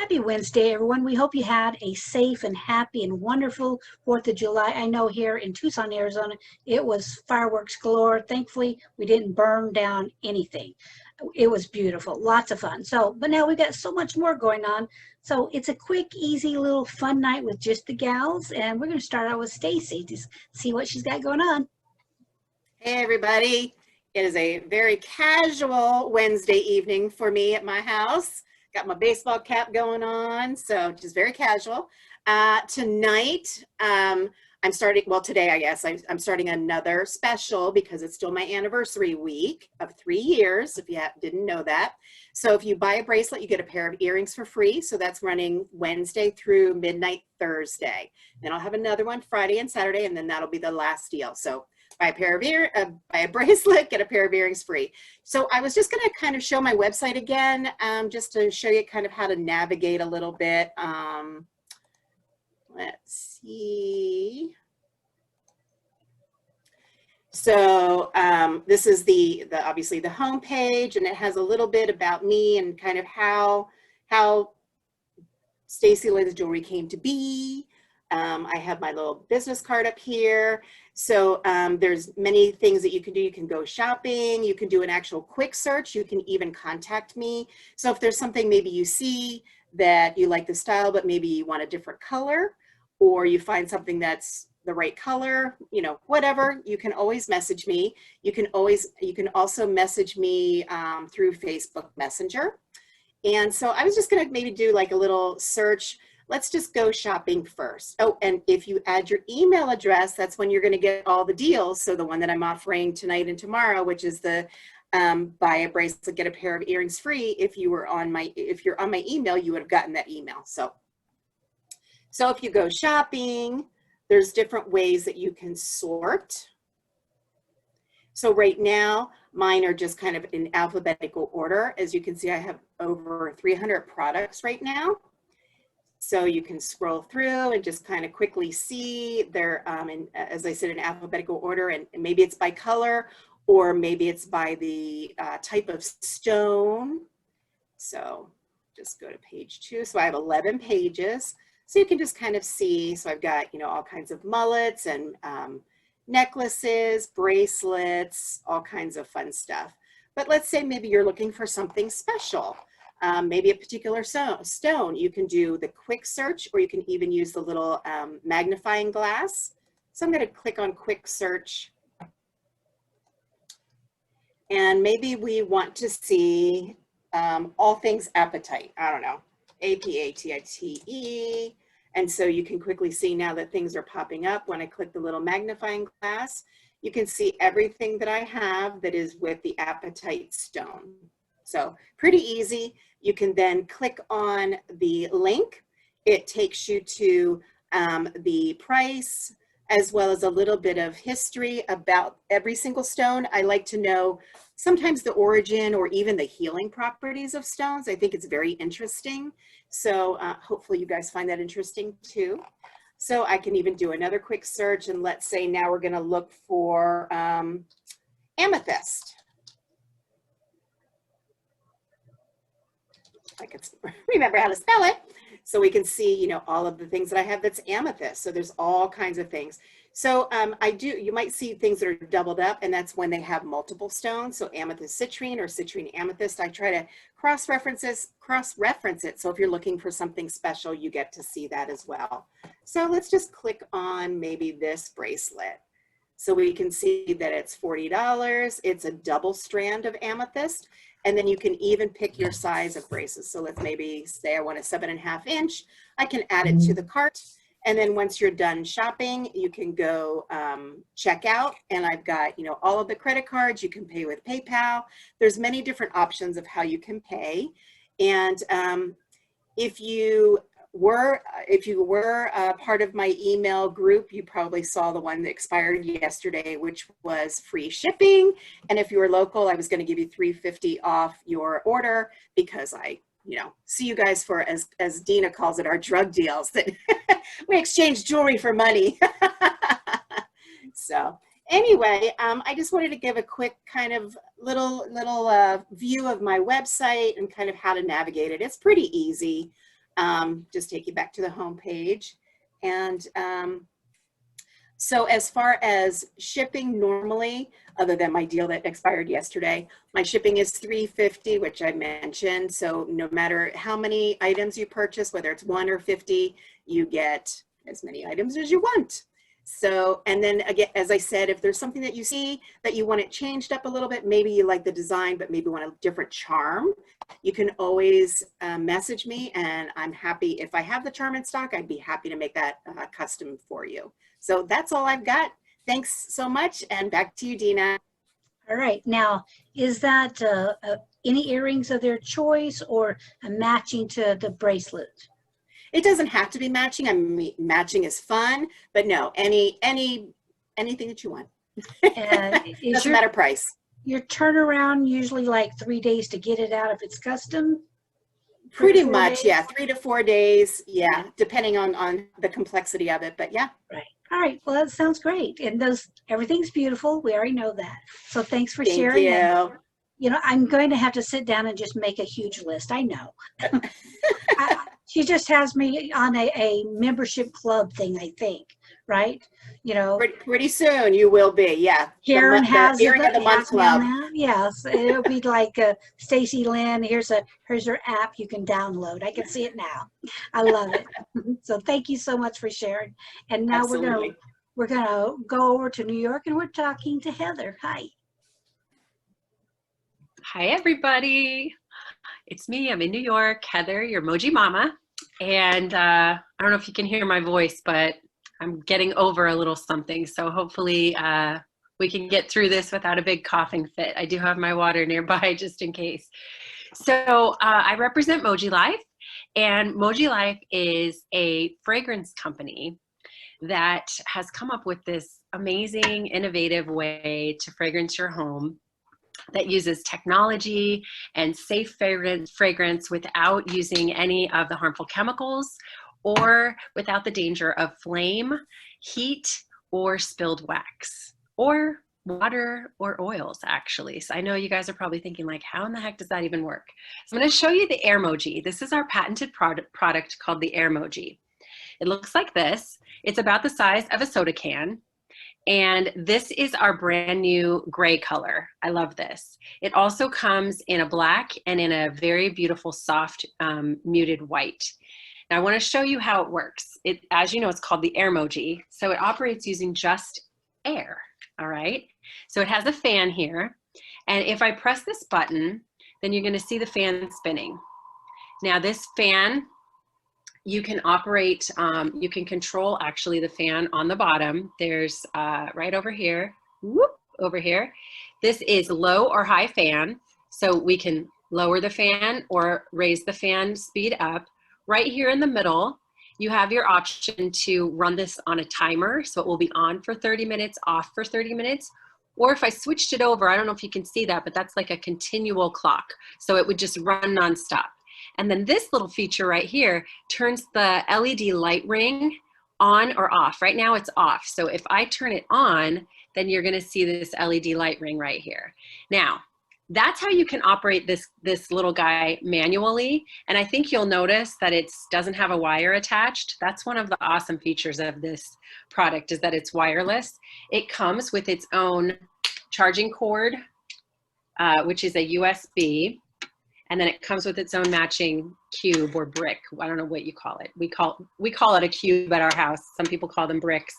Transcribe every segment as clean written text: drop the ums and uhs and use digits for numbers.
Happy Wednesday, everyone. We hope you had a safe and happy and wonderful 4th of July. I know here in Tucson, Arizona, it was fireworks galore. Thankfully, we didn't burn down anything. It was beautiful, lots of fun. But now we've got so much more going on. So it's a quick, easy little fun night with just the gals. And we're going to start out with Stacy to see what she's got going on. Hey, everybody. It is a very casual Wednesday evening for me at my house. Got my baseball cap going on, so just very casual. Tonight, I'm starting, well, today, I guess, I'm starting another special because it's still my anniversary week of 3 years, if you didn't know that. So if you buy a bracelet, you get a pair of earrings for free. So that's running Wednesday through midnight Thursday. Then I'll have another one Friday and Saturday, and then that'll be the last deal. So buy a bracelet, get a pair of earrings free. So I was just going to kind of show my website again, just to show you kind of how to navigate a little bit. Let's see. So this is the obviously the home page, and it has a little bit about me and kind of how Stacy Ladies Jewelry came to be. I have my little business card up here. So there's many things that you can do. You can go shopping. You can do an actual quick search. You can even contact me. So if there's something maybe you see that you like the style, but maybe you want a different color, or you find something that's the right color, you know, whatever, you can always message me. You can also message me through Facebook Messenger. And so I was just going to maybe do like a little search. Let's just go shopping first. Oh, and if you add your email address, that's when you're going to get all the deals. So the one that I'm offering tonight and tomorrow, which is the buy a bracelet, get a pair of earrings free. If you're on my email, you would have gotten that email. So if you go shopping, there's different ways that you can sort. So right now, mine are just kind of in alphabetical order. As you can see, I have over 300 products right now. So you can scroll through and just kind of quickly see they're, as I said, in alphabetical order, and maybe it's by color, or maybe it's by the type of stone. So just go to page 2. So I have 11 pages. So you can just kind of see. So I've got, you know, all kinds of mullets and necklaces, bracelets, all kinds of fun stuff. But let's say maybe you're looking for something special. Maybe a particular stone. You can do the quick search, or you can even use the little magnifying glass. So I'm going to click on quick search. And maybe we want to see all things apatite. I don't know, A-P-A-T-I-T-E. And so you can quickly see now that things are popping up. When I click the little magnifying glass, you can see everything that I have that is with the apatite stone. So pretty easy. You can then click on the link. It takes you to the price, as well as a little bit of history about every single stone. I like to know sometimes the origin or even the healing properties of stones. I think it's very interesting. So hopefully you guys find that interesting too. So I can even do another quick search, and let's say now we're gonna look for amethyst. I can remember how to spell it. So we can see, you know, all of the things that I have that's amethyst. So there's all kinds of things. So you might see things that are doubled up, and that's when they have multiple stones. So amethyst citrine or citrine amethyst. I try to cross-reference it. So if you're looking for something special, you get to see that as well. So let's just click on maybe this bracelet. So we can see that it's $40. It's a double strand of amethyst. And then you can even pick your size of braces. So let's maybe say I want a 7.5 inch. I can add it to the cart. And then once you're done shopping, you can go check out. And I've got, you know, all of the credit cards. You can pay with PayPal. There's many different options of how you can pay. And if you were part of my email group, you probably saw the one that expired yesterday, which was free shipping. And if you were local, I was going to give you $3.50 off your order, because I, you know, see you guys for, as Dina calls it, our drug deals, that we exchange jewelry for money. So anyway, I just wanted to give a quick kind of little view of my website and kind of how to navigate it. It's pretty easy. just take you back to the home page. And so as far as shipping normally, other than my deal that expired yesterday, my shipping is $3.50, which I mentioned. So no matter how many items you purchase, whether it's 1 or 50, you get as many items as you want. So, and then again, as I said, if there's something that you see that you want it changed up a little bit, maybe you like the design, but maybe want a different charm, you can always message me, and I'm happy. If I have the charm in stock, I'd be happy to make that custom for you. So that's all I've got. Thanks so much, and back to you, Dina. All right. Now, is that any earrings of their choice or a matching to the bracelet? It doesn't have to be matching. I mean, matching is fun, but no, anything that you want. Doesn't matter price. Your turnaround usually like 3 days to get it out if it's custom? Pretty much, yeah, 3 to 4 days, yeah, depending on the complexity of it, but yeah. Right. All right. Well, that sounds great. And everything's beautiful. We already know that. So thanks for sharing. Thank you. You know, I'm going to have to sit down and just make a huge list. I know. She just has me on a membership club thing, I think, right? You know, pretty soon you will be, yeah. Karen has Earring of the Month Club. Yes, it'll be like Stacy Lynn. Here's her app you can download. I can see it now. I love it. So thank you so much for sharing. And now Absolutely. we're gonna go over to New York, and we're talking to Heather. Hi. Hi, everybody. It's me. I'm in New York, Heather, your Moji Mama. And I don't know if you can hear my voice, but I'm getting over a little something. So hopefully we can get through this without a big coughing fit. I do have my water nearby just in case. So I represent Moji Life. And Moji Life is a fragrance company that has come up with this amazing, innovative way to fragrance your home that uses technology and safe fragrance without using any of the harmful chemicals or without the danger of flame, heat, or spilled wax, or water or oils, actually. So I know you guys are probably thinking, like, how in the heck does that even work? So I'm going to show you the Airmoji. This is our patented product called the Airmoji. It looks like this. It's about the size of a soda can. And this is our brand new gray color. I love this. It also comes in a black and in a very beautiful, soft, muted white. Now I want to show you how it works. As you know, it's called the Airmoji. So it operates using just air, all right? So it has a fan here. And if I press this button, then you're going to see the fan spinning. Now this fan, you can operate, you can control actually the fan on the bottom. There's right over here, whoop, over here. This is low or high fan. So we can lower the fan or raise the fan speed up. Right here in the middle, you have your option to run this on a timer. So it will be on for 30 minutes, off for 30 minutes. Or if I switched it over, I don't know if you can see that, but that's like a continual clock. So it would just run nonstop. And then this little feature right here turns the LED light ring on or off. Right now it's off. So if I turn it on, then you're gonna see this LED light ring right here. Now, that's how you can operate this little guy manually. And I think you'll notice that it doesn't have a wire attached. That's one of the awesome features of this product, is that it's wireless. It comes with its own charging cord, which is a USB. And then it comes with its own matching cube or brick. I don't know what you call it. We call it a cube at our house. Some people call them bricks.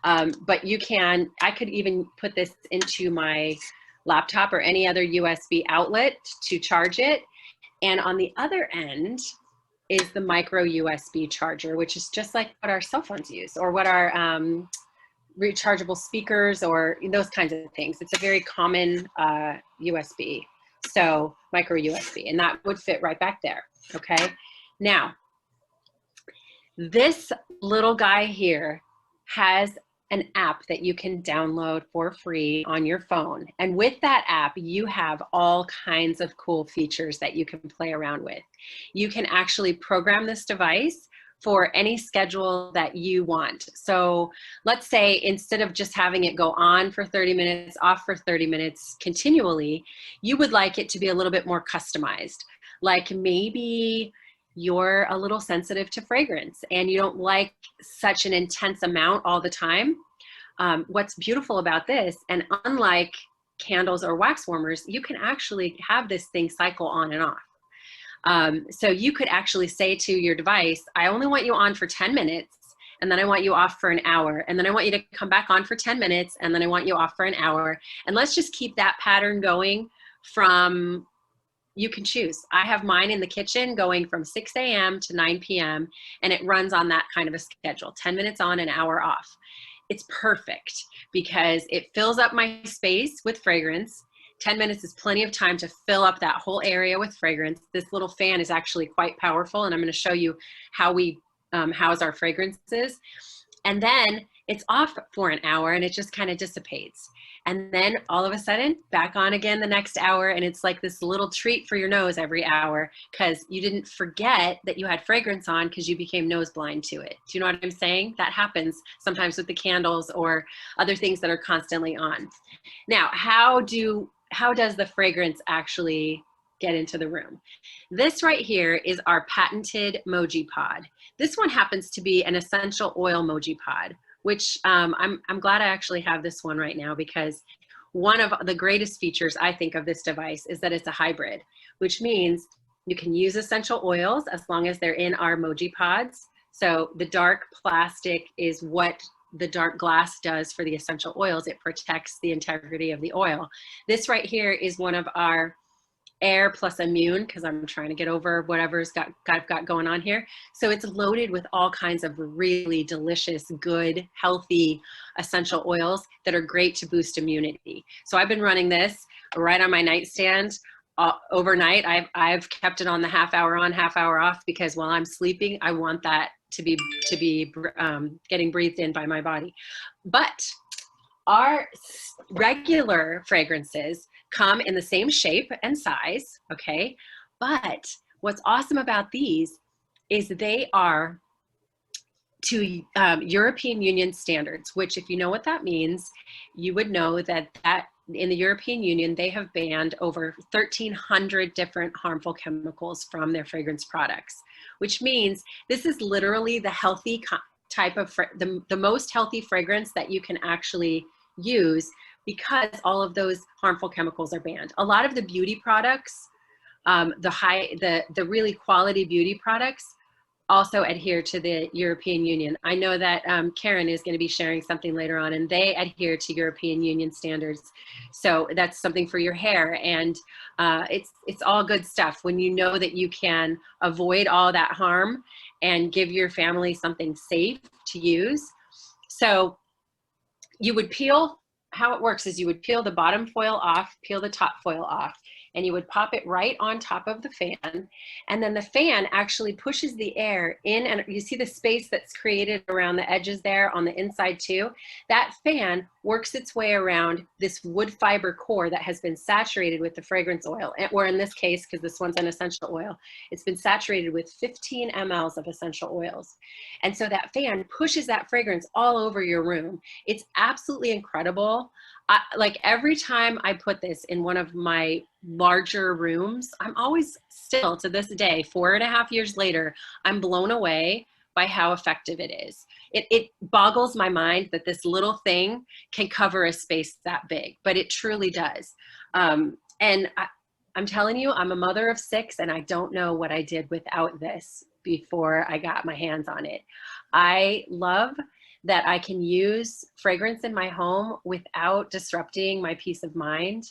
But I could even put this into my laptop or any other USB outlet to charge it. And on the other end is the micro USB charger, which is just like what our cell phones use, or what our rechargeable speakers, or those kinds of things. It's a very common USB. So micro USB, and that would fit right back there, okay? Now, this little guy here has an app that you can download for free on your phone. And with that app, you have all kinds of cool features that you can play around with. You can actually program this device for any schedule that you want. So let's say instead of just having it go on for 30 minutes, off for 30 minutes continually, you would like it to be a little bit more customized. Like maybe you're a little sensitive to fragrance and you don't like such an intense amount all the time, what's beautiful about this, and unlike candles or wax warmers, you can actually have this thing cycle on and off. So you could actually say to your device, I only want you on for 10 minutes, and then I want you off for an hour, and then I want you to come back on for 10 minutes, and then I want you off for an hour. And let's just keep that pattern going from, you can choose. I have mine in the kitchen going from 6 a.m. to 9 p.m. and it runs on that kind of a schedule, 10 minutes on, an hour off. It's perfect because it fills up my space with fragrance. 10 minutes is plenty of time to fill up that whole area with fragrance. This little fan is actually quite powerful, and I'm going to show you how we house our fragrances. And then it's off for an hour and it just kind of dissipates. And then all of a sudden back on again the next hour, and it's like this little treat for your nose every hour because you didn't forget that you had fragrance on because you became nose blind to it. Do you know what I'm saying? That happens sometimes with the candles or other things that are constantly on. Now, how does the fragrance actually get into the room? This right here is our patented Moji pod. This one happens to be an essential oil Moji pod, which I'm glad I actually have this one right now, because one of the greatest features I think of this device is that it's a hybrid, which means you can use essential oils as long as they're in our Moji pods. So the dark plastic is what the dark glass does for the essential oils. It protects the integrity of the oil. This right here is one of our Air plus Immune, because I'm trying to get over whatever's I've got going on here. So it's loaded with all kinds of really delicious, good, healthy essential oils that are great to boost immunity. So I've been running this right on my nightstand overnight. I've kept it on the half hour on, half hour off, because while I'm sleeping, I want that to be getting breathed in by my body. But our regular fragrances come in the same shape and size, okay? But what's awesome about these is they are to European Union standards, which, if you know what that means, you would know that in the European Union, they have banned over 1,300 different harmful chemicals from their fragrance products, which means this is literally the healthy type of, the most healthy fragrance that you can actually use, because all of those harmful chemicals are banned. A lot of the beauty products, the really quality beauty products, also adhere to the European Union. I know that Karen is going to be sharing something later on, and they adhere to European Union standards. So that's something for your hair, and it's all good stuff when you know that you can avoid all that harm and give your family something safe to use. So you would peel, how it works is you would peel the bottom foil off, peel the top foil off, and you would pop it right on top of the fan. And then the fan actually pushes the air in, and you see the space that's created around the edges there on the inside too. That fan works its way around this wood fiber core that has been saturated with the fragrance oil, or in this case, because this one's an essential oil, it's been saturated with 15 mLs of essential oils. And so that fan pushes that fragrance all over your room. It's absolutely incredible. Like every time I put this in one of my larger rooms, I'm always still to this day, 4.5 years later, I'm blown away by how effective it is. It boggles my mind that this little thing can cover a space that big, but it truly does. And I'm telling you, I'm a mother of 6, and I don't know what I did without this before I got my hands on it. I love that I can use fragrance in my home without disrupting my peace of mind.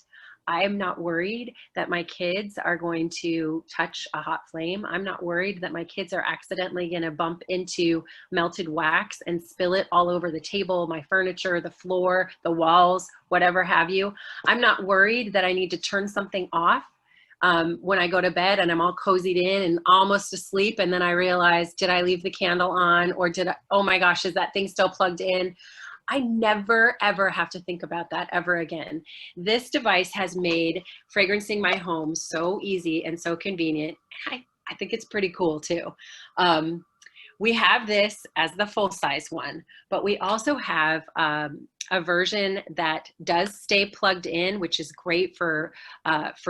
I am not worried that my kids are going to touch a hot flame. I'm not worried that my kids are accidentally going to bump into melted wax and spill it all over the table, my furniture, the floor, the walls, whatever have you. I'm not worried that I need to turn something off when I go to bed and I'm all cozied in and almost asleep, and then I realize, did I leave the candle on, or oh my gosh, is that thing still plugged in? I never, ever have to think about that ever again. This device has made fragrancing my home so easy and so convenient. I think it's pretty cool too. we have this as the full-size one, but we also have a version that does stay plugged in, which is great for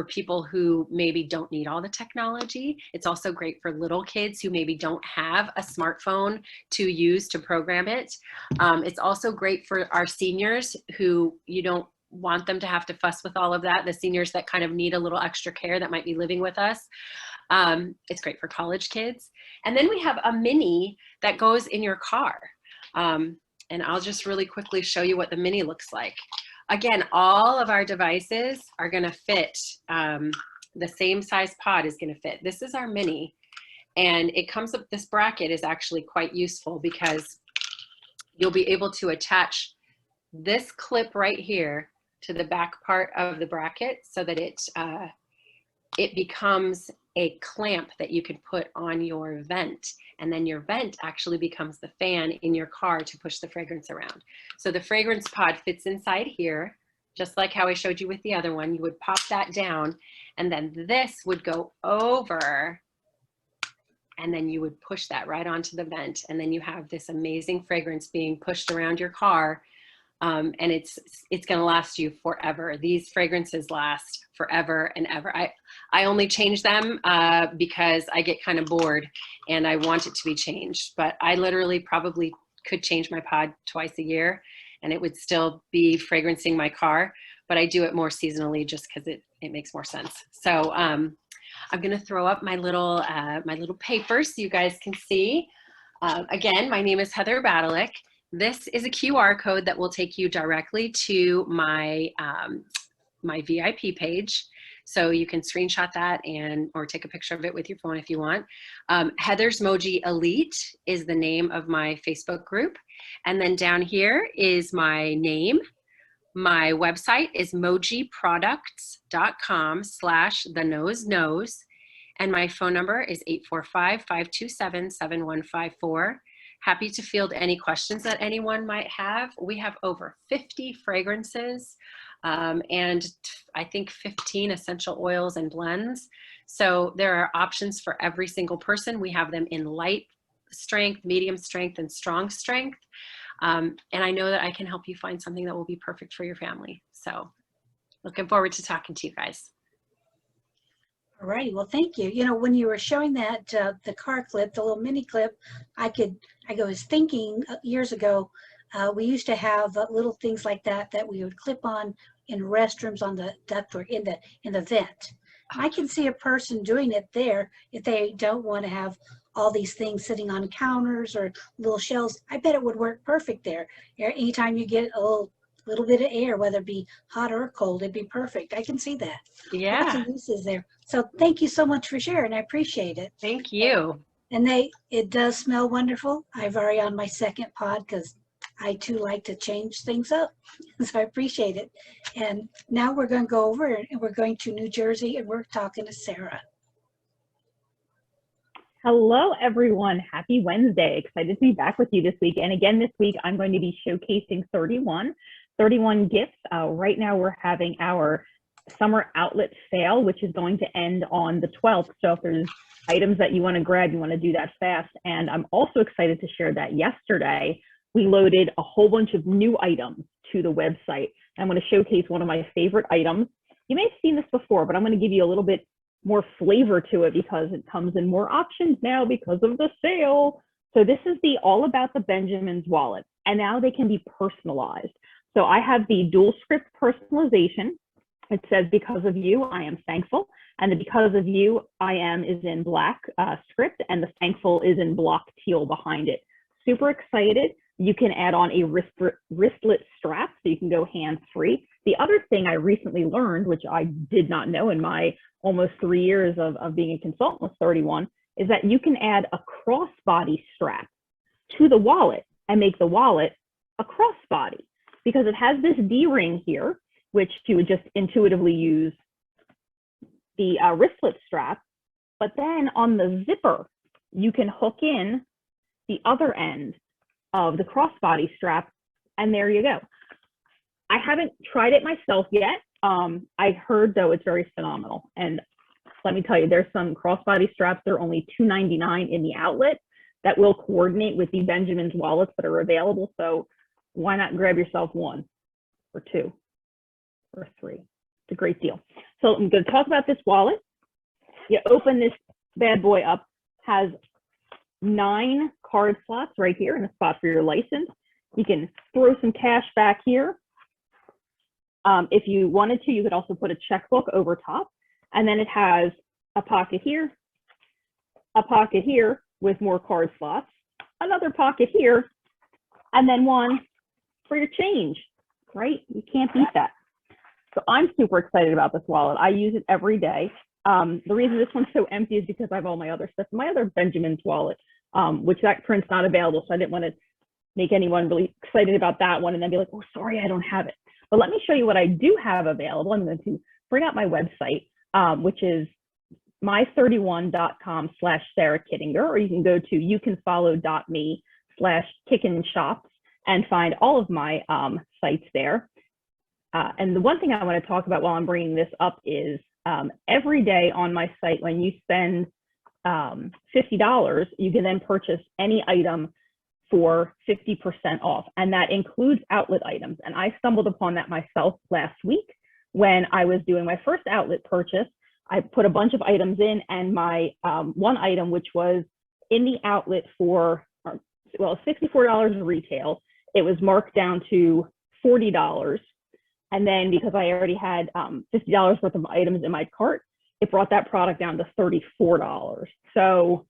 people who maybe don't need all the technology. It's also great for little kids who maybe don't have a smartphone to use to program it. It's also great for our seniors who you don't want them to have to fuss with all of that, the seniors that kind of need a little extra care that might be living with us. It's great for college kids. And then we have a mini that goes in your car. And I'll just really quickly show you what the mini looks like. Again, all of our devices are gonna fit, the same size pod is gonna fit. This is our mini, and it comes up, this bracket is actually quite useful because you'll be able to attach this clip right here to the back part of the bracket so that it becomes a clamp that you can put on your vent, and then your vent actually becomes the fan in your car to push the fragrance around. So the fragrance pod fits inside here, just like how I showed you with the other one. You would pop that down, and then this would go over, and then you would push that right onto the vent, and then you have this amazing fragrance being pushed around your car. And it's going to last you forever. These fragrances last forever and ever. I only change them because I get kind of bored and I want it to be changed. But I literally probably could change my pod twice a year and it would still be fragrancing my car. But I do it more seasonally just because it makes more sense. So I'm going to throw up my little paper so you guys can see. Again, my name is Heather Badalick. This is a QR code that will take you directly to my my VIP page. So you can screenshot that or take a picture of it with your phone if you want. Heather's Moji Elite is the name of my Facebook group. And then down here is my name. My website is mojiproducts.com/thenose knows. And my phone number is 845-527-7154. Happy to field any questions that anyone might have. We have over 50 fragrances and I think 15 essential oils and blends. So there are options for every single person. We have them in light strength, medium strength, and strong strength. And I know that I can help you find something that will be perfect for your family. So looking forward to talking to you guys. All righty, well, thank you. You know, when you were showing that, the car clip, the little mini clip, I was thinking years ago, we used to have little things like that we would clip on in restrooms on the ductwork in the vent. I can see a person doing it there if they don't want to have all these things sitting on counters or little shelves. I bet it would work perfect there. Anytime you get a little bit of air, whether it be hot or cold, it'd be perfect. I can see that. Yeah. Lots of uses there. So thank you so much for sharing. I appreciate it. Thank you. And it does smell wonderful. I've already on my second pod because I too like to change things up. So I appreciate it. And now we're going to go over and we're going to New Jersey and we're talking to Sarah. Hello, everyone. Happy Wednesday. Excited to be back with you this week. And again, this week, I'm going to be showcasing 31 gifts. Right now, we're having our summer outlet sale, which is going to end on the 12th. So if there's items that you want to grab, you want to do that fast. And I'm also excited to share that yesterday, we loaded a whole bunch of new items to the website. I'm going to showcase one of my favorite items. You may have seen this before, but I'm going to give you a little bit more flavor to it because it comes in more options now because of the sale. So this is the All About the Benjamins wallet, and now they can be personalized. So I have the dual script personalization. It says, because of you, I am thankful. And the because of you, I am is in black script, and the thankful is in block teal behind it. Super excited. You can add on a wristlet strap so you can go hands-free. The other thing I recently learned, which I did not know in my almost 3 years of being a consultant with 31, is that you can add a crossbody strap to the wallet and make the wallet a crossbody because it has this D-ring here, which you would just intuitively use the wristlet strap. But then on the zipper, you can hook in the other end of the crossbody strap, and there you go. I haven't tried it myself yet. I heard, though, it's very phenomenal. And let me tell you, there's some crossbody straps. They're only $2.99 in the outlet that will coordinate with the Benjamin's wallets that are available. So why not grab yourself one or two or three? It's a great deal. So I'm going to talk about this wallet. You open this bad boy up, has 9 card slots right here and a spot for your license. You can throw some cash back here. If you wanted to, you could also put a checkbook over top. And then it has a pocket here with more card slots, another pocket here, and then one for your change, right? You can't beat that. So I'm super excited about this wallet. I use it every day. The reason this one's so empty is because I have all my other stuff. My other Benjamin's wallet, which that print's not available, so I didn't want to make anyone really excited about that one and then be like, oh, sorry, I don't have it. But let me show you what I do have available. I'm going to bring up my website, which is my31.com/Sarah Kittinger, or you can go to youcanfollow.me/kickenshops and find all of my sites there. And the one thing I want to talk about while I'm bringing this up is every day on my site, when you spend $50, you can then purchase any item for 50% off. And that includes outlet items. And I stumbled upon that myself last week when I was doing my first outlet purchase. I put a bunch of items in, and my one item, which was in the outlet for, well, $64 retail, it was marked down to $40. And then because I already had $50 worth of items in my cart, it brought that product down to $34. So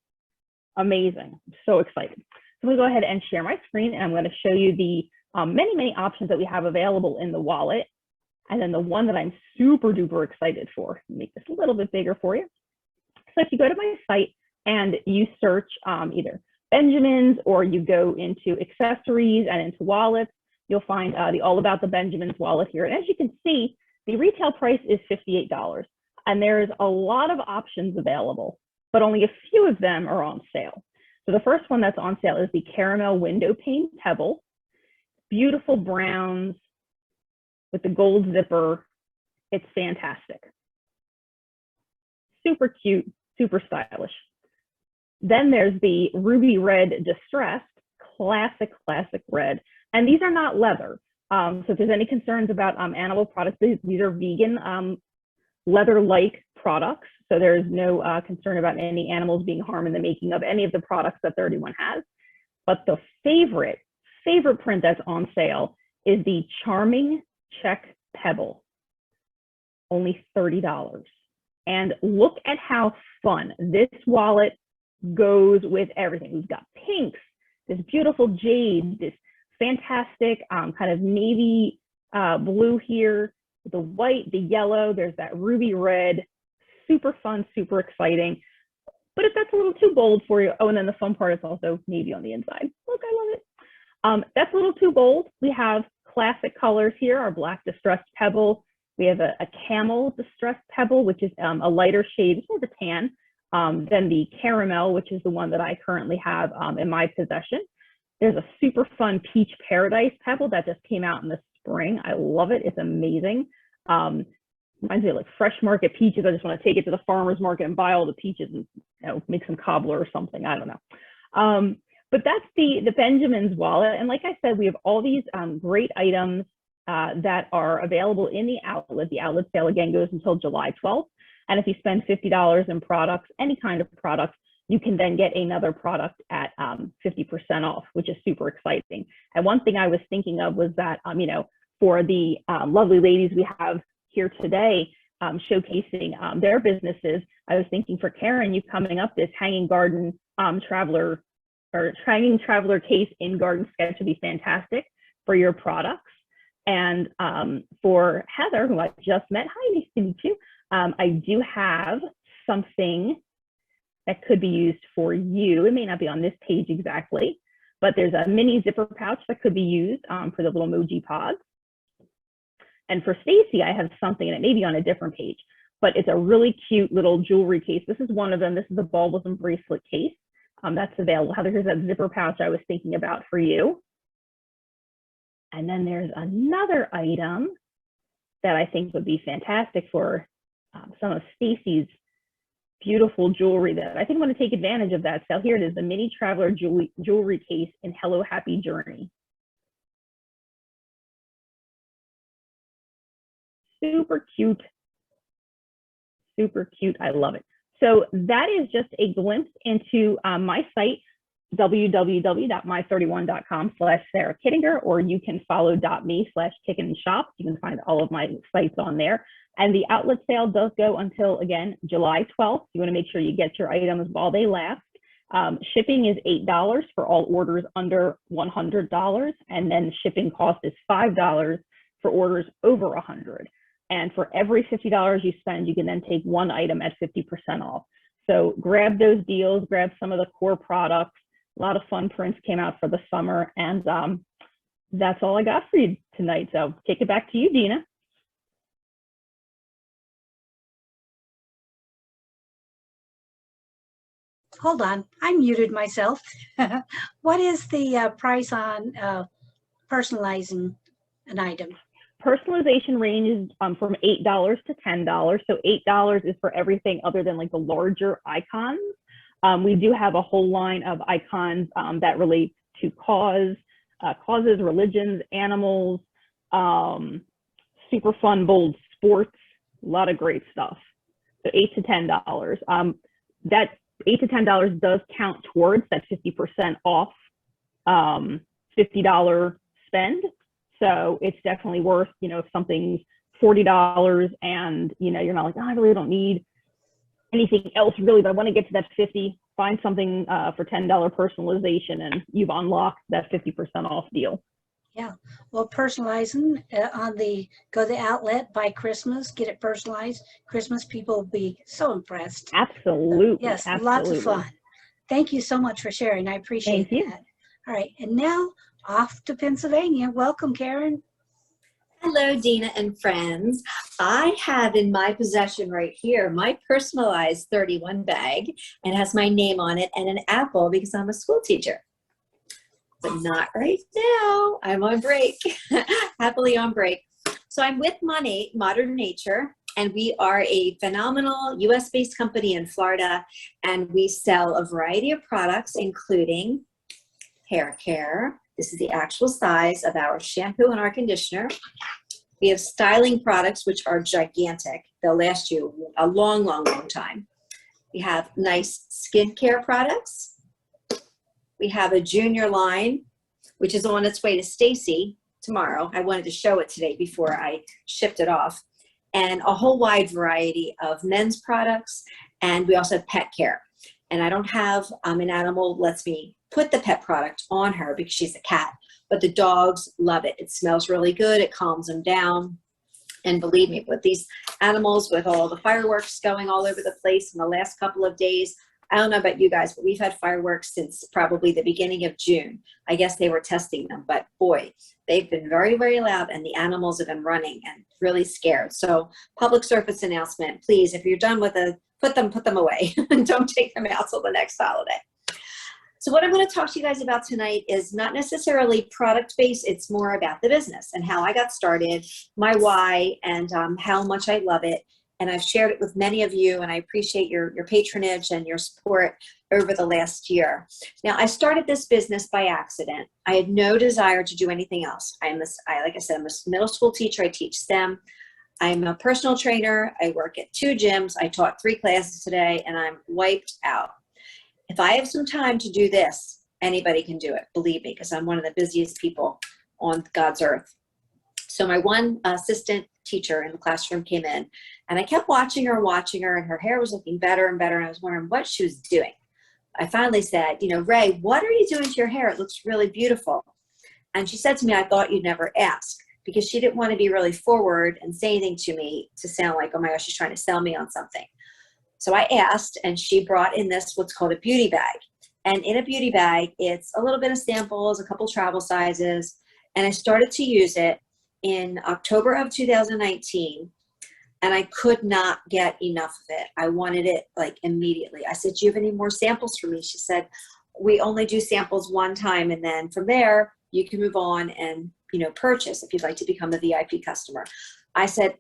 amazing. I'm so excited. So I'm going to go ahead and share my screen, and I'm going to show you the many options that we have available in the wallet. And then the one that I'm super duper excited for, make this a little bit bigger for you. So if you go to my site and you search either Benjamin's, or you go into accessories and into wallets, you'll find the All About the Benjamin's wallet here. And as you can see, the retail price is $58. And there's a lot of options available, but only a few of them are on sale. So the first one that's on sale is the Caramel Window Pane Pebble. Beautiful browns with the gold zipper. It's fantastic. Super cute, super stylish. Then there's the Ruby Red Distressed, classic red. And these are not leather. So if there's any concerns about animal products, these are vegan leather-like products. So there's no concern about any animals being harmed in the making of any of the products that 31 has. But the favorite print that's on sale is the Charming Check Pebble, only $30. And look at how fun this wallet goes with everything. We've got pinks, this beautiful jade, this fantastic kind of navy blue here, the white, the yellow, there's that ruby red, super fun, super exciting. But if that's a little too bold for you, oh, and then the fun part is also navy on the inside. Look, I love it. That's a little too bold. We have classic colors here, our black distressed pebble. We have a camel distressed pebble, which is a lighter shade, it's more of a tan, than the caramel, which is the one that I currently have in my possession. There's a super fun peach paradise pebble that just came out in the spring. I love it. It's amazing. Reminds me of like fresh market peaches. I just want to take it to the farmer's market and buy all the peaches and, you know, make some cobbler or something. I don't know. But that's the Benjamin's wallet. And like I said, we have all these great items that are available in the outlet. The outlet sale, again, goes until July 12th. And if you spend $50 in products, any kind of products, you can then get another product at 50% off, which is super exciting. And one thing I was thinking of was that, you know, for the lovely ladies we have here today showcasing their businesses, I was thinking for Karen, you coming up, this hanging garden traveler or hanging traveler case in garden sketch would be fantastic for your products. And for Heather, who I just met, hi, nice to meet you. I do have something that could be used for you. It may not be on this page exactly, but there's a mini zipper pouch that could be used for the little emoji pods. And for Stacy, I have something, and it may be on a different page, but it's a really cute little jewelry case. This is one of them. This is the bulbous and bracelet case that's available. Heather, here's that zipper pouch I was thinking about for you. And then there's another item that I think would be fantastic for some of Stacy's beautiful jewelry that I think I'm going to take advantage of that. So here it is, the mini traveler jewelry case in Hello Happy Journey. Super cute. Super cute. I love it. So that is just a glimpse into my site, www.my31.com/Sarah Kittinger, or you can follow .me/Tick&Shop. You can find all of my sites on there. And the outlet sale does go until, again, July 12th. You want to make sure you get your items while they last. Shipping is $8 for all orders under $100, and then shipping cost is $5 for orders over $100. And for every $50 you spend, you can then take one item at 50% off. So grab those deals, grab some of the core products. A lot of fun prints came out for the summer, and that's all I got for you tonight. So take it back to you, Dina. Hold on, I muted myself. What is the price on personalizing an item? Personalization ranges from $8 to $10. So $8 is for everything other than like the larger icons. We do have a whole line of icons that relate to causes, religions, animals, super fun, bold sports, a lot of great stuff. So $8 to $10. That $8 to $10 does count towards that 50% off $50 spend. So it's definitely worth, you know, if something's $40 and, you know, you're not like, oh, I really don't need anything else really, but I want to get to that 50, find something for $10 personalization, and you've unlocked that 50% off deal. Yeah, well, personalizing go to the outlet, buy Christmas, get it personalized. Christmas, people will be so impressed. Absolutely. Yes, absolutely. lots of fun. Thank you so much for sharing. I appreciate Thank you. that. All right, and now off to Pennsylvania. Welcome, Karen. Hello, Dina and friends. I have in my possession right here my personalized 31 bag, and it has my name on it and an apple because I'm a school teacher. But not right now. I'm on break, happily on break. So I'm with Monet, Modern Nature, and we are a phenomenal US-based company in Florida, and we sell a variety of products, including hair care. This is the actual size of our shampoo and our conditioner. We have styling products, which are gigantic. They'll last you a long, long, long time. We have nice skincare products. We have a junior line, which is on its way to Stacy tomorrow. I wanted to show it today before I shipped it off. And a whole wide variety of men's products. And we also have pet care. And I don't have an animal lets me put the pet product on her because she's a cat, but the dogs love it. It smells really good. It calms them down. And believe me, with these animals, with all the fireworks going all over the place in the last couple of days, I don't know about you guys, but we've had fireworks since probably the beginning of June. I guess they were testing them, but boy, they've been very, very loud, and the animals have been running and really scared. So public service announcement, please, if you're done with it, put them away and don't take them out till the next holiday. So what I'm going to talk to you guys about tonight is not necessarily product-based. It's more about the business and how I got started, my why, and how much I love it. And I've shared it with many of you, and I appreciate your patronage and your support over the last year. Now, I started this business by accident. I had no desire to do anything else. Like I said, I'm a middle school teacher. I teach STEM. I'm a personal trainer. I work at 2 gyms. I taught 3 classes today, and I'm wiped out. If I have some time to do this, anybody can do it, believe me, because I'm one of the busiest people on God's earth. So my one assistant teacher in the classroom came in, and I kept watching her, and her hair was looking better and better, and I was wondering what she was doing. I finally said, you know, Ray, what are you doing to your hair? It looks really beautiful. And she said to me, I thought you'd never ask, because she didn't want to be really forward and say anything to me to sound like, oh my gosh, she's trying to sell me on something. So I asked, and she brought in this, what's called a beauty bag. And in a beauty bag, it's a little bit of samples, a couple travel sizes. And I started to use it in October of 2019. And I could not get enough of it. I wanted it like immediately. I said, do you have any more samples for me? She said, we only do samples one time. And then from there, you can move on and, you know, purchase if you'd like to become a VIP customer. I said,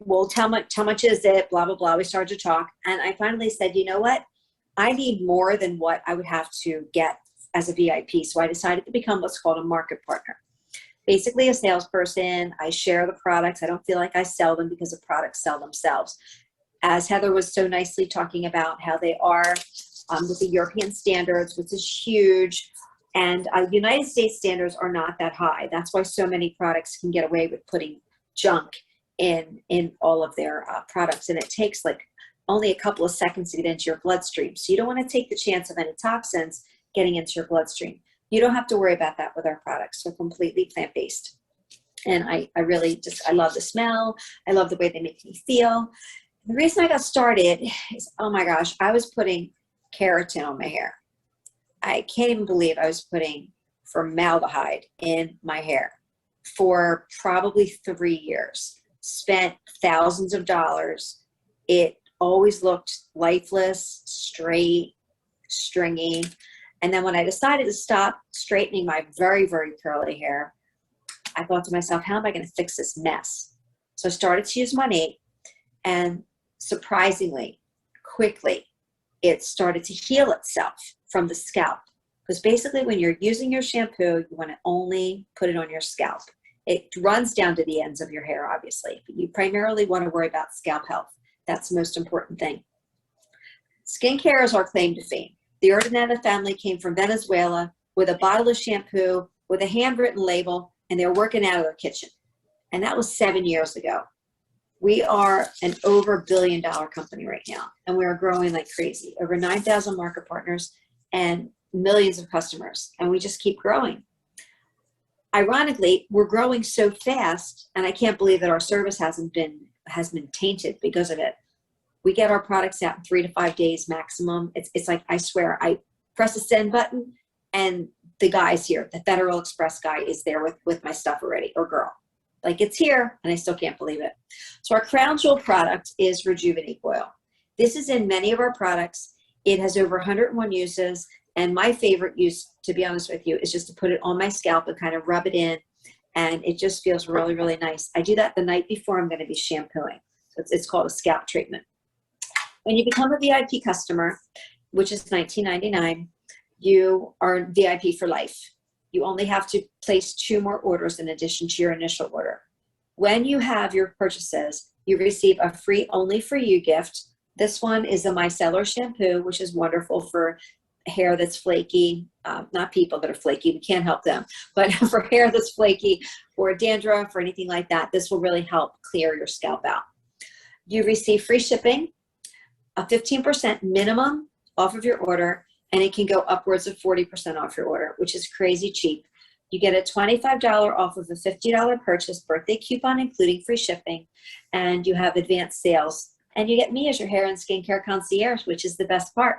well, how much is it? Blah, blah, blah. We started to talk. And I finally said, you know what? I need more than what I would have to get as a VIP. So I decided to become what's called a market partner. Basically a salesperson. I share the products. I don't feel like I sell them because the products sell themselves. As Heather was so nicely talking about how they are with the European standards, which is huge. And United States standards are not that high. That's why so many products can get away with putting junk in all of their products. And it takes like only a couple of seconds to get into your bloodstream. So you don't want to take the chance of any toxins getting into your bloodstream. You don't have to worry about that with our products. They're completely plant-based. And I really I love the smell. I love the way they make me feel. The reason I got started is, oh my gosh, I was putting keratin on my hair. I can't even believe I was putting formaldehyde in my hair for probably 3 years. Spent thousands of dollars. It always looked lifeless, straight, stringy. And then when I decided to stop straightening my very, very curly hair, I thought to myself, how am I going to fix this mess? So I started to use Monet, and surprisingly, quickly, it started to heal itself from the scalp. Because basically when you're using your shampoo, you want to only put it on your scalp. It runs down to the ends of your hair, obviously, but you primarily want to worry about scalp health. That's the most important thing. Skincare is our claim to fame. The Ordinata family came from Venezuela with a bottle of shampoo, with a handwritten label, and they're working out of their kitchen. And that was 7 years ago. We are an over $1 billion company right now, and we are growing like crazy. Over 9,000 market partners and millions of customers, and we just keep growing. Ironically, we're growing so fast, and I can't believe that our service has been tainted because of it. We get our products out in 3 to 5 days maximum. It's like, I swear, I press a send button, and the guy's here. The Federal Express guy is there with my stuff already, or girl. Like, it's here, and I still can't believe it. So our crown jewel product is Rejuvenate Oil. This is in many of our products. It has over 101 uses, and my favorite use, to be honest with you, is just to put it on my scalp and kind of rub it in, and it just feels really, really nice. I do that the night before I'm going to be shampooing. So it's called a scalp treatment. When you become a VIP customer, which is $19.99, you are VIP for life. You only have to place 2 more orders in addition to your initial order. When you have your purchases, you receive a free Only For You gift. This one is the micellar shampoo, which is wonderful for hair that's flaky. Not people that are flaky, we can't help them, but for hair that's flaky or dandruff or anything like that, this will really help clear your scalp out. You receive free shipping, a 15% minimum off of your order, and it can go upwards of 40% off your order, which is crazy cheap. You get a $25 off of a $50 purchase, birthday coupon including free shipping, and you have advanced sales. And you get me as your hair and skincare concierge, which is the best part.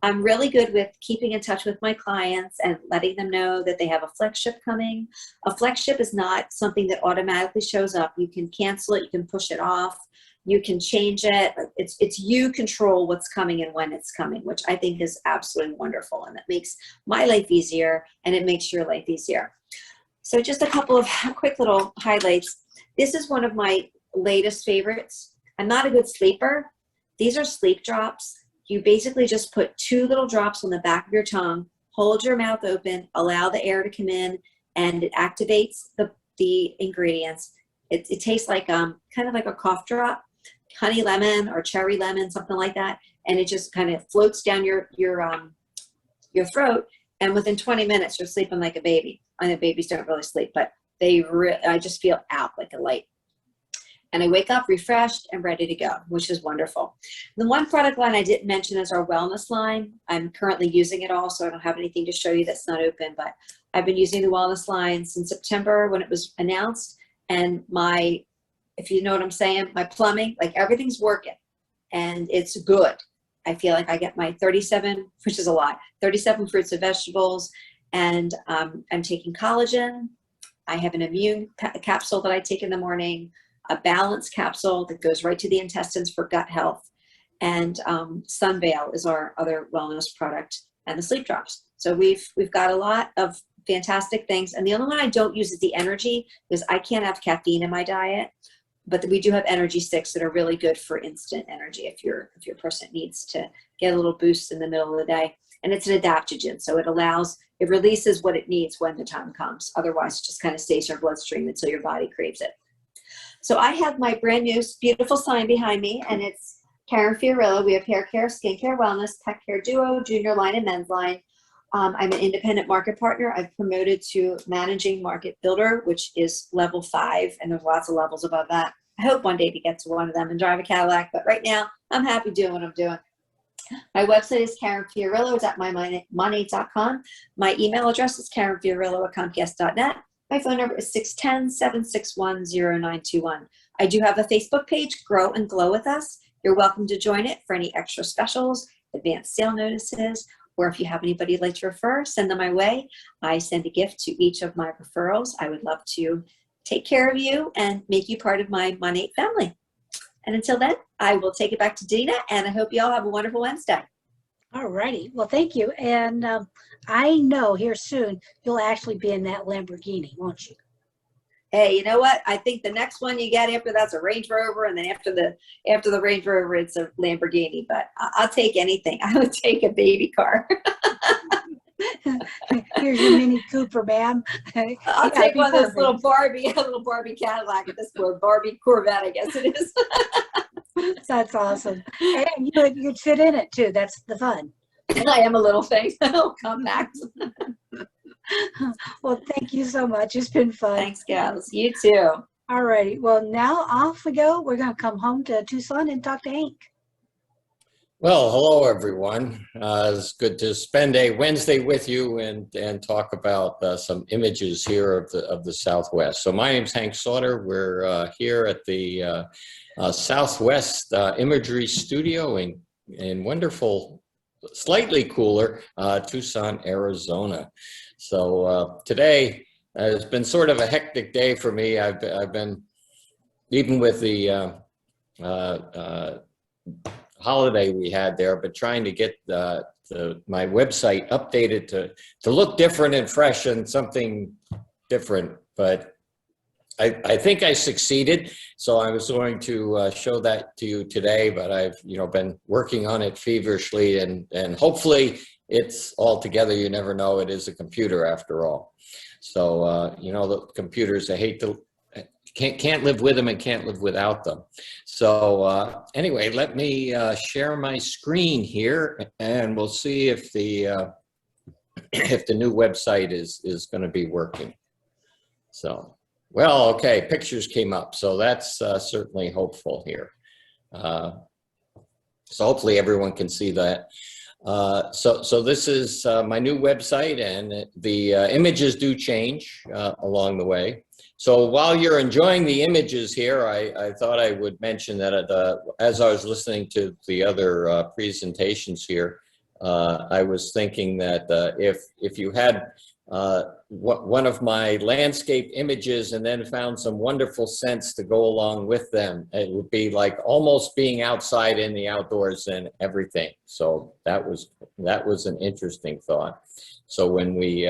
I'm really good with keeping in touch with my clients and letting them know that they have a flex ship coming. A flex ship is not something that automatically shows up. You can cancel it, you can push it off, you can change it. It's you control what's coming and when it's coming, which I think is absolutely wonderful. And it makes my life easier, and it makes your life easier. So just a couple of quick little highlights. This is one of my latest favorites. I'm not a good sleeper. These are sleep drops. You basically just put 2 little drops on the back of your tongue, hold your mouth open, allow the air to come in, and it activates the ingredients. It tastes like kind of like a cough drop, honey lemon or cherry lemon, something like that, and it just kind of floats down your throat, and within 20 minutes you're sleeping like a baby. I know babies don't really sleep, but I just feel out like a light. And I wake up refreshed and ready to go, which is wonderful. The one product line I didn't mention is our wellness line. I'm currently using it all, so I don't have anything to show you that's not open, but I've been using the wellness line since September when it was announced. And if you know what I'm saying, my plumbing, like everything's working and it's good. I feel like I get my 37, which is a lot, 37 fruits and vegetables, and I'm taking collagen. I have an immune capsule that I take in the morning, a balance capsule that goes right to the intestines for gut health, and Sunveil is our other wellness product, and the sleep drops. So we've got a lot of fantastic things. And the only one I don't use is the energy, because I can't have caffeine in my diet. But we do have energy sticks that are really good for instant energy if your person needs to get a little boost in the middle of the day. And it's an adaptogen, so it releases what it needs when the time comes. Otherwise, it just kind of stays in your bloodstream until your body craves it. So I have my brand new beautiful sign behind me, and it's Karen Fiorillo. We have hair care, skincare, wellness, pet care duo, junior line, and men's line. I'm an independent market partner. I've promoted to managing market builder, which is level 5, and there's lots of levels above that. I hope one day to get to one of them and drive a Cadillac, but right now I'm happy doing what I'm doing. My website is Karen Fiorillo. It's at mymonet.com. My email address is karenfiorillo@comcast.net. My phone number is 610-761-0921. I do have a Facebook page, Grow and Glow with Us. You're welcome to join it for any extra specials, advanced sale notices, or if you have anybody you'd like to refer, send them my way. I send a gift to each of my referrals. I would love to take care of you and make you part of my Monet family. And until then, I will take it back to Dina, and I hope you all have a wonderful Wednesday. All righty. Well, thank you. And I know here soon you'll actually be in that Lamborghini, won't you? Hey, you know what? I think the next one you get after that's a Range Rover, and then after the Range Rover, it's a Lamborghini. But I'll take anything. I would take a baby car. Here's your Mini Cooper, ma'am. I'll take one of those little Barbie Cadillac at this point, Barbie Corvette, I guess it is. That's awesome. And you'd fit in it too. That's the fun. I am a little thing. I'll come back. Well, thank you so much. It's been fun. Thanks, gals. You too. All righty. Well, now off we go. We're going to come home to Tucson and talk to Hank. Well, hello, everyone. It's good to spend a Wednesday with you and talk about some images here of the Southwest. So my name's Hank Sauter. We're here at the Southwest Imagery Studio in wonderful, slightly cooler Tucson, Arizona. So today has been sort of a hectic day for me. I've been, even with the holiday we had there, but trying to get my website updated to look different and fresh and something different. But I think I succeeded. So I was going to show that to you today, but I've been working on it feverishly, and hopefully it's all together. You never know. It is a computer after all. So the computers, I hate to. Can't live with them and can't live without them. So anyway, let me share my screen here, and we'll see if the new website is going to be working. So, well, okay, pictures came up, so that's certainly hopeful here. So hopefully everyone can see that. So this is my new website, and the images do change along the way. So while you're enjoying the images here, I thought I would mention that as I was listening to the other presentations here, I was thinking that if you had one of my landscape images and then found some wonderful scents to go along with them, it would be like almost being outside in the outdoors and everything. So that was an interesting thought. So when we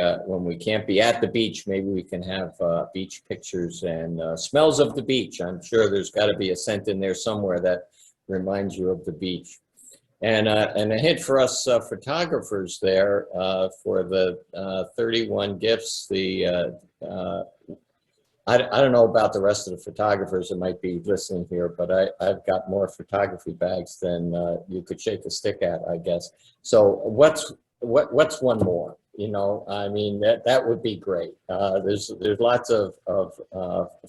can't be at the beach, maybe we can have beach pictures and smells of the beach. I'm sure there's got to be a scent in there somewhere that reminds you of the beach. And a hint for us photographers there for the 31 gifts. I don't know about the rest of the photographers that might be listening here, but I've got more photography bags than you could shake a stick at, I guess. So what's one more? I mean, that would be great. There's lots of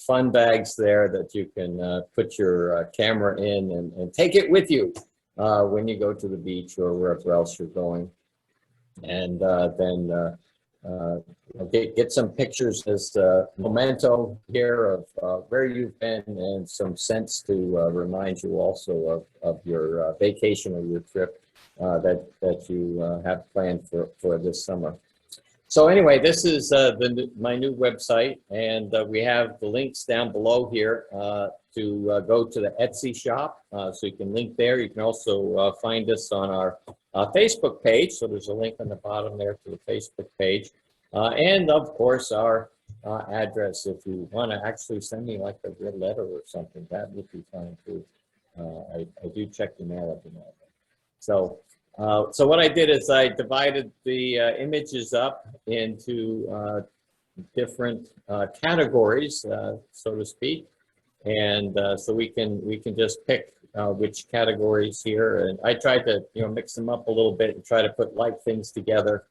fun bags there that you can put your camera in and take it with you when you go to the beach or wherever else you're going. And then get some pictures as memento here of where you've been, and some scents to remind you also of your vacation or your trip that you have planned for this summer. So anyway, this is my new website, and we have the links down below here to go to the Etsy shop, so you can link there. You can also find us on our Facebook page, so there's a link on the bottom there to the Facebook page, and of course our address. If you want to actually send me like a real letter or something, that would be fine too. I do check the mail every now and then. So, so what I did is I divided the images up into different categories, so to speak, and so we can just pick which categories here. And I tried to mix them up a little bit and try to put like things together.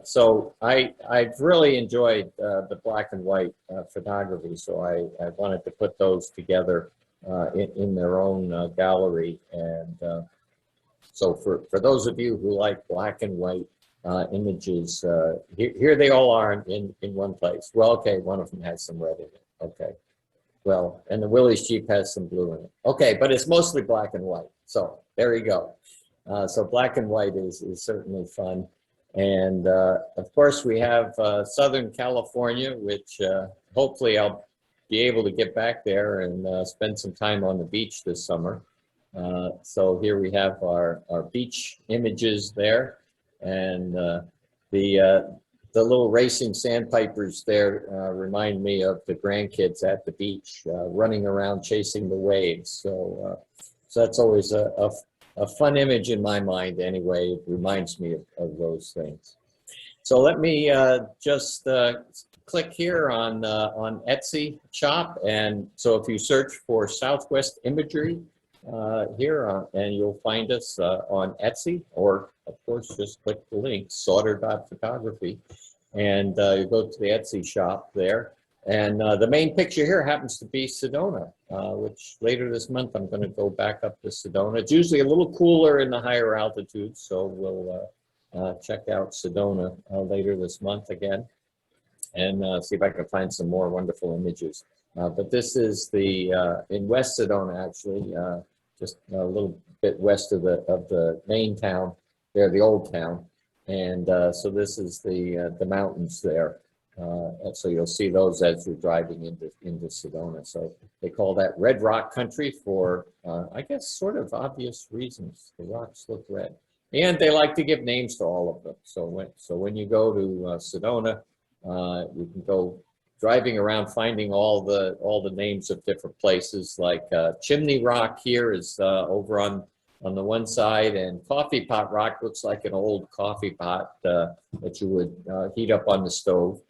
So I've really enjoyed the black and white photography, so I wanted to put those together in their own gallery. And so for those of you who like black and white images, here they all are in one place. Well, okay, one of them has some red in it. Okay. Well, and the Willie's Jeep has some blue in it. Okay, but it's mostly black and white. So there you go. So black and white is certainly fun. And of course, we have Southern California, which hopefully I'll be able to get back there and spend some time on the beach this summer. So here we have our beach images there. And the little racing sandpipers there remind me of the grandkids at the beach running around chasing the waves. So, so that's always a fun image in my mind anyway. It reminds me of those things. So let me just click here on Etsy shop. And so if you search for Southwest Imagery here, and you'll find us on Etsy, or of course, just click the link, sauter.photography, and you go to the Etsy shop there. And the main picture here happens to be Sedona, which later this month I'm going to go back up to Sedona. It's usually a little cooler in the higher altitudes, so we'll check out Sedona later this month again, and see if I can find some more wonderful images. But this is the in West Sedona, actually, just a little bit west of the main town there, the old town. And so this is the mountains there. And so you'll see those as you're driving into Sedona. So they call that Red Rock Country for, I guess, sort of obvious reasons. The rocks look red. And they like to give names to all of them. So when you go to Sedona, you can go driving around finding all the names of different places, like Chimney Rock here is over on the one side, and Coffee Pot Rock looks like an old coffee pot that you would heat up on the stove.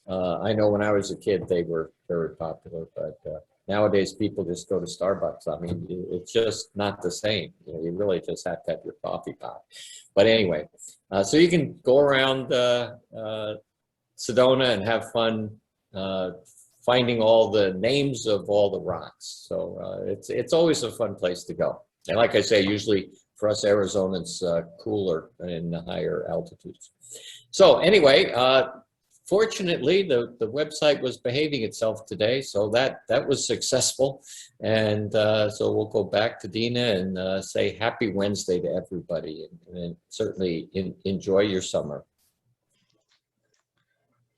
I know when I was a kid they were very popular, but nowadays people just go to Starbucks. I mean, it's just not the same. You really just have to have your coffee pot. But anyway, so you can go around Sedona and have fun finding all the names of all the rocks. So it's always a fun place to go. And like I say, usually for us Arizonans, cooler in the higher altitudes. So anyway, fortunately, the website was behaving itself today, so that was successful. And so we'll go back to Dina and say happy Wednesday to everybody, and certainly enjoy your summer.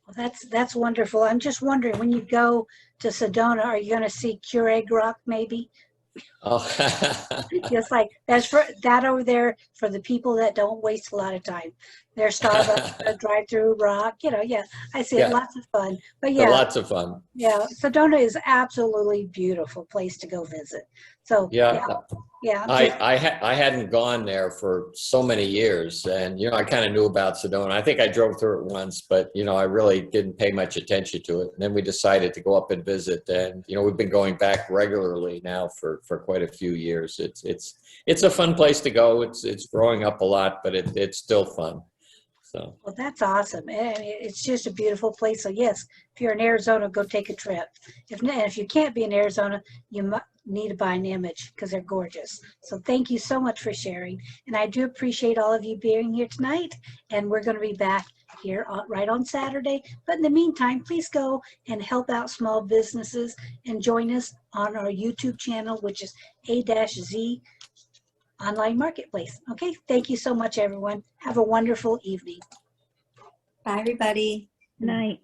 Well, that's wonderful. I'm just wondering, when you go to Sedona, are you going to see Keurig Rock maybe? Oh. Just like that's for that over there for the people that don't waste a lot of time. There's Starbucks, a drive-through rock, yeah, I see it, lots of fun. But yeah, lots of fun. Yeah, Sedona is absolutely beautiful place to go visit. So yeah. I hadn't gone there for so many years, and I kind of knew about Sedona. I think I drove through it once, but I really didn't pay much attention to it. And then we decided to go up and visit, and we've been going back regularly now for quite a few years. It's a fun place to go. It's growing up a lot, but it's still fun. So. Well, that's awesome. And it's just a beautiful place. So yes, if you're in Arizona, go take a trip. If you can't be in Arizona, you need to buy an image because they're gorgeous. So thank you so much for sharing. And I do appreciate all of you being here tonight. And we're going to be back here right on Saturday. But in the meantime, please go and help out small businesses and join us on our YouTube channel, which is A-Z Online Marketplace. Okay, thank you so much, everyone. Have a wonderful evening. Bye, everybody. Good night.